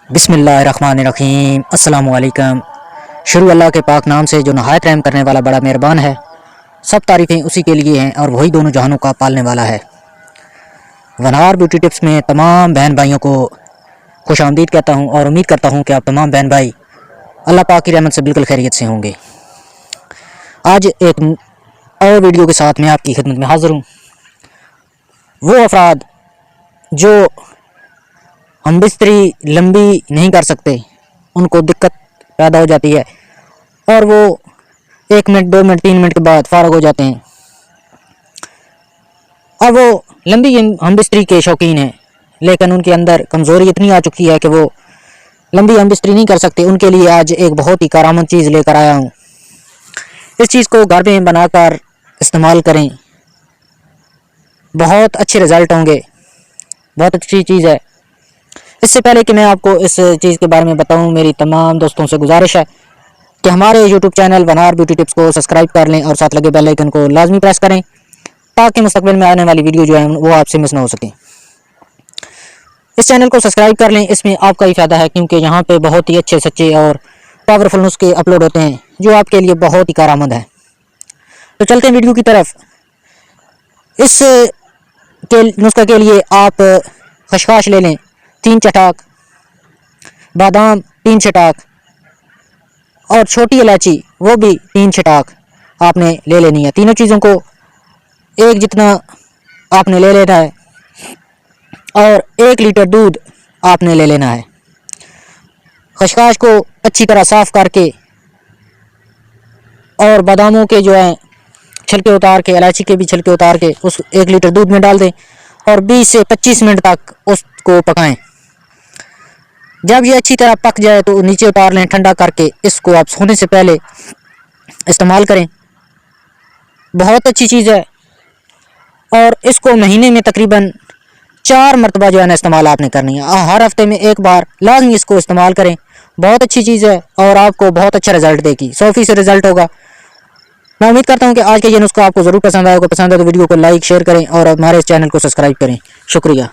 बिस्मिल्लाहिर्रहमानिर्रहीम। अस्सलामु अलैकुम। शुरू अल्लाह के पाक नाम से जो नहायत रहम करने वाला बड़ा मेहरबान है। सब तारीफ़ें उसी के लिए हैं और वही दोनों जहानों का पालने वाला है। वनहार ब्यूटी टिप्स में तमाम बहन भाइयों को खुश आमदीद कहता हूँ और उम्मीद करता हूँ कि आप तमाम बहन भाई अल्लाह पाक की रहमत से बिल्कुल खैरियत से होंगे। आज एक और वीडियो के साथ मैं आपकी खिदमत में हाज़िर हूँ। वो अफराद जो हम बिस्तरी लंबी नहीं कर सकते, उनको दिक्कत पैदा हो जाती है और वो 1 मिनट 2 मिनट 3 मिनट के बाद फ़ारग हो जाते हैं। और वो लंबी हम बिस्तरी के शौकीन हैं, लेकिन उनके अंदर कमज़ोरी इतनी आ चुकी है कि वो लंबी हम बिस्तरी नहीं कर सकते। उनके लिए आज एक बहुत ही कारआमद चीज़ लेकर आया हूँ। इस चीज़ को घर में बनाकर इस्तेमाल करें, बहुत अच्छे रिज़ल्ट होंगे, बहुत अच्छी चीज़ है। इससे पहले कि मैं आपको इस चीज़ के बारे में बताऊं, मेरी तमाम दोस्तों से गुजारिश है कि हमारे यूट्यूब चैनल वनहार ब्यूटी टिप्स को सब्सक्राइब कर लें और साथ लगे बेल आइकन को लाजमी प्रेस करें ताकि मुस्तकबिल में आने वाली वीडियो जो है वो आपसे मिस ना हो सके। इस चैनल को सब्सक्राइब कर लें, इसमें आपका ही फ़ायदा है क्योंकि यहाँ पे बहुत ही अच्छे सच्चे और पावरफुल नुस्खे अपलोड होते हैं जो आपके लिए बहुत ही कारआमद है। तो चलते हैं वीडियो की तरफ। इस नुस्खे के लिए आप खसखस ले लें 3 चटाक, बादाम 3 चटाक और छोटी इलायची वो भी 3 चटाक आपने ले लेनी है। तीनों चीज़ों को एक जितना आपने ले लेना है और 1 लीटर दूध आपने ले लेना है। खसखस को अच्छी तरह साफ़ करके और बादामों के जो है छिलके उतार के, इलायची के भी छिलके उतार के उस 1 लीटर दूध में डाल दें और 20 से 25 मिनट तक उसको पकाएं। जब ये अच्छी तरह पक जाए तो नीचे उतार लें ठंडा करके। इसको आप सोने से पहले इस्तेमाल करें, बहुत अच्छी चीज़ है। और इसको महीने में तकरीबन 4 मरतबा जो है ना इस्तेमाल आपने करनी है। हर हफ्ते में 1 बार लाजमी इसको इस्तेमाल करें, बहुत अच्छी चीज़ है और आपको बहुत अच्छा रिजल्ट देगी। 100% रिजल्ट होगा। मैं उम्मीद करता हूँ कि आज का ये नुस्खा आपको ज़रूर पसंद आएगा। पसंद है तो वीडियो को लाइक शेयर करें और हमारे इस चैनल को सब्सक्राइब करें। शुक्रिया।